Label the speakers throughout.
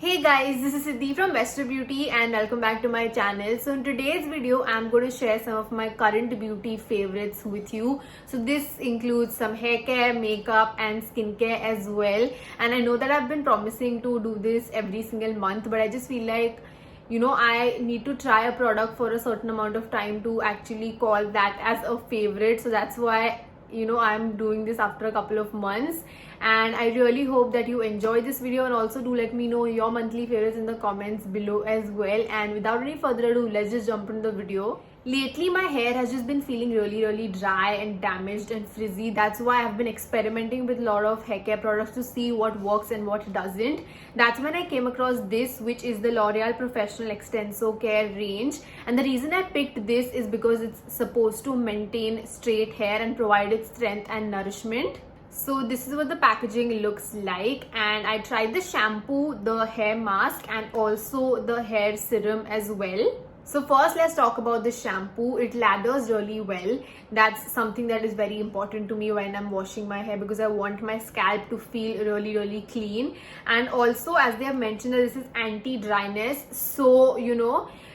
Speaker 1: Hey guys, this is Siddhi from Western Beauty and welcome back to my channel. So in today's video, I'm going to share some of my current beauty favorites with you. So this includes some hair care, makeup and skincare as well. And I know that I've been promising to do this every single month, but I just feel like I need to try a product for a certain amount of time to actually call that as a favorite. So that's why I'm doing this after a couple of months, and I really hope that you enjoy this video, and also do let me know your monthly favorites in the comments below as well. And without any further ado, let's just jump into the video. Lately my hair has just been feeling really dry and damaged and frizzy. That's why I've been experimenting with a lot of hair care products to see what works and what doesn't. That's when I came across this, which is the L'Oreal Professional Extenso Care range. And the reason I picked this is because it's supposed to maintain straight hair and provide it strength and nourishment. So this is what the packaging looks like, and I tried the shampoo, the hair mask and also the hair serum as well. So first let's talk about the shampoo. It lathers really well. That's something that is very important to me when I'm washing my hair, because I want my scalp to feel really clean. And also, as they have mentioned, that this is anti-dryness, so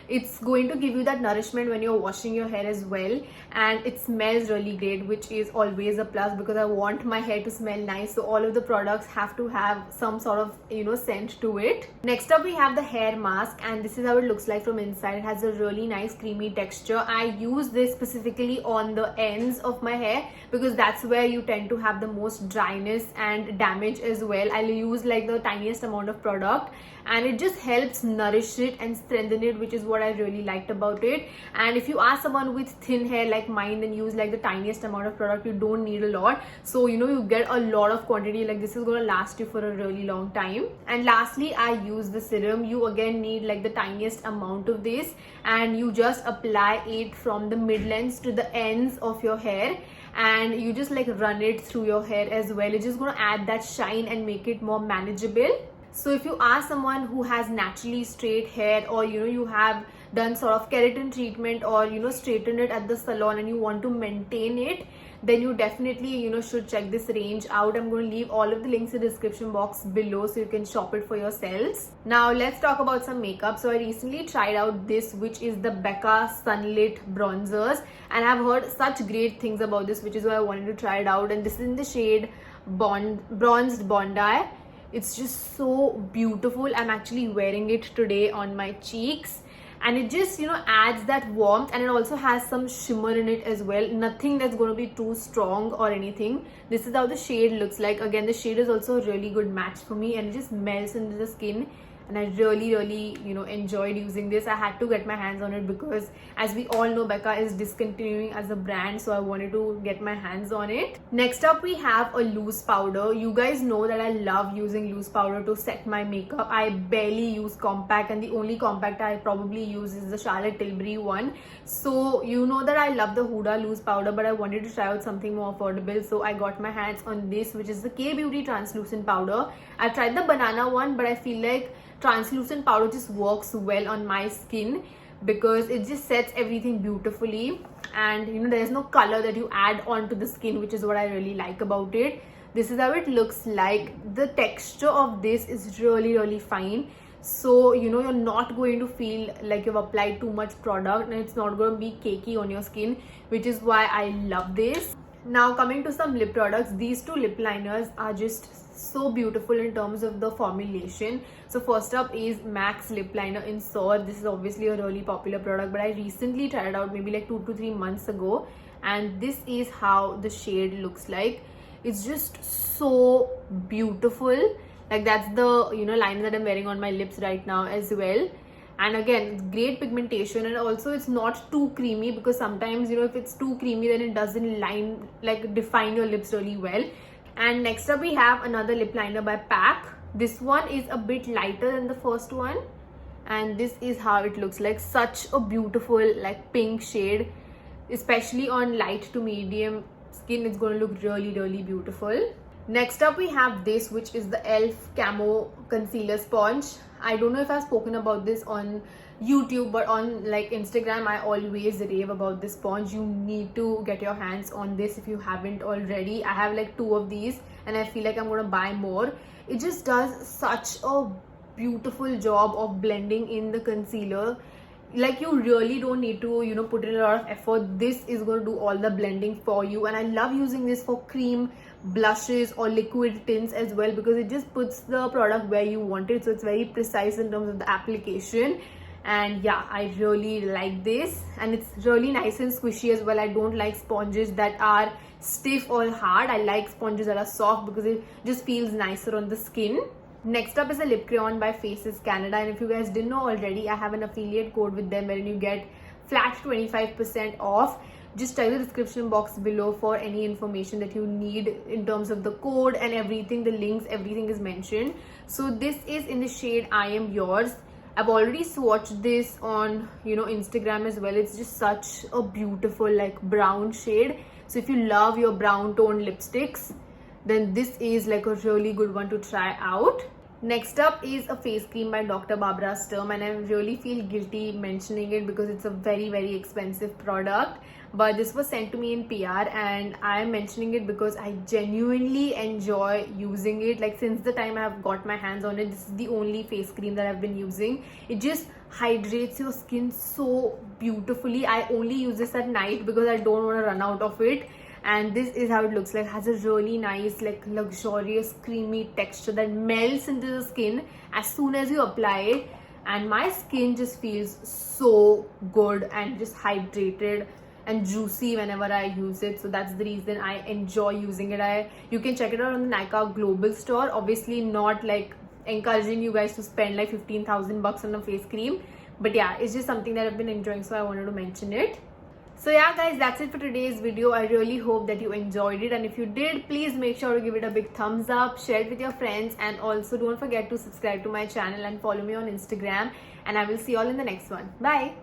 Speaker 1: it's going to give you that nourishment when you're washing your hair as well. And it smells really great, which is always a plus because I want my hair to smell nice. So all of the products have to have some sort of scent to it. Next up we have the hair mask, and this is how it looks like from inside. It has a really nice creamy texture. I use this specifically on the ends of my hair because that's where you tend to have the most dryness and damage as well. I'll use like the tiniest amount of product, and it just helps nourish it and strengthen it, which is what I really liked about it. And if you are someone with thin hair like mine, then use like the tiniest amount of product. You don't need a lot, so you get a lot of quantity. Like this is going to last you for a really long time. And lastly, I use the serum. You again need like the tiniest amount of this, and you just apply it from the mid-lengths to the ends of your hair, and you just like run it through your hair as well. It's just going to add that shine and make it more manageable. So if you are someone who has naturally straight hair, or you have done sort of keratin treatment, or straightened it at the salon and you want to maintain it, then you definitely should check this range out. I'm going to leave all of the links in the description box below so you can shop it for yourselves. Now let's talk about some makeup. So I recently tried out this, which is the Becca Sunlit Bronzers, and I've heard such great things about this, which is why I wanted to try it out. And this is in the shade Bronzed Bondi. It's just so beautiful. I'm actually wearing it today on my cheeks, and it just adds that warmth, and it also has some shimmer in it as well. Nothing that's going to be too strong or anything. This is how the shade looks like. Again, the shade is also a really good match for me, and it just melts into the skin. And I really enjoyed using this. I had to get my hands on it because, as we all know, Becca is discontinuing as a brand, so I wanted to get my hands on it. Next up we have a loose powder. You guys know that I love using loose powder to set my makeup. I barely use compact, and the only compact I probably use is the Charlotte Tilbury one. So you know that I love the Huda loose powder, but I wanted to try out something more affordable, so I got my hands on this, which is the K-Beauty translucent powder. I tried the banana one, but I feel like translucent powder just works well on my skin because it just sets everything beautifully, and there's no color that you add onto the skin, which is what I really like about it. This is how it looks like. The texture of this is really fine, so you're not going to feel like you've applied too much product, and it's not going to be cakey on your skin, which is why I love this. Now coming to some lip products, these two lip liners are just so beautiful in terms of the formulation. So first up is MAC's lip liner in Soar. This is obviously a really popular product, but I recently tried it out maybe like 2 to 3 months ago, and this is how the shade looks like. It's just so beautiful. Like that's the liner that I'm wearing on my lips right now as well. And again, it's great pigmentation, and also it's not too creamy, because sometimes if it's too creamy, then it doesn't define your lips really well. And next up we have another lip liner by PAC. This one is a bit lighter than the first one, and this is how it looks like. Such a beautiful like pink shade, especially on light to medium skin. It's going to look really beautiful. Next up we have this, which is the e.l.f. Camo Concealer Sponge. I don't know if I've spoken about this on YouTube, but on like Instagram I always rave about this sponge. You need to get your hands on this if you haven't already. I have like 2 of these, and I feel like I'm gonna buy more. It just does such a beautiful job of blending in the concealer. Like, you really don't need to, you know, put in a lot of effort. This is going to do all the blending for you, and I love using this for cream blushes or liquid tints as well, because it just puts the product where you want it, so it's very precise in terms of the application. And yeah, I really like this, and it's really nice and squishy as well. I don't like sponges that are stiff or hard. I like sponges that are soft because it just feels nicer on the skin. Next up is a lip crayon by Faces Canada, and if you guys didn't know already, I have an affiliate code with them wherein you get flat 25% off. Just check the description box below for any information that you need in terms of the code and everything. The links, everything is mentioned. So this is in the shade I Am Yours. I've already swatched this on, you know, Instagram as well. It's just such a beautiful like brown shade. So if you love your brown toned lipsticks, then this is like a really good one to try out. Next up is a face cream by Dr. Barbara Sturm, and I really feel guilty mentioning it because it's a very expensive product, but this was sent to me in PR, and I am mentioning it because I genuinely enjoy using it. Like, since the time I have got my hands on it, this is the only face cream that I've been using. It just hydrates your skin so beautifully. I only use this at night because I don't want to run out of it. And this is how it looks like. It has a really nice, like, luxurious creamy texture that melts into the skin as soon as you apply it, and my skin just feels so good and just hydrated and juicy whenever I use it. So that's the reason I enjoy using it. You can check it out on the Nykaa global store. Obviously not like encouraging you guys to spend like 15,000 bucks on a face cream, but yeah, it's just something that I've been enjoying, so I wanted to mention it. So yeah guys, that's it for today's video. I really hope that you enjoyed it, and if you did, please make sure to give it a big thumbs up, share it with your friends, and also don't forget to subscribe to my channel and follow me on Instagram, and I will see you all in the next one. Bye.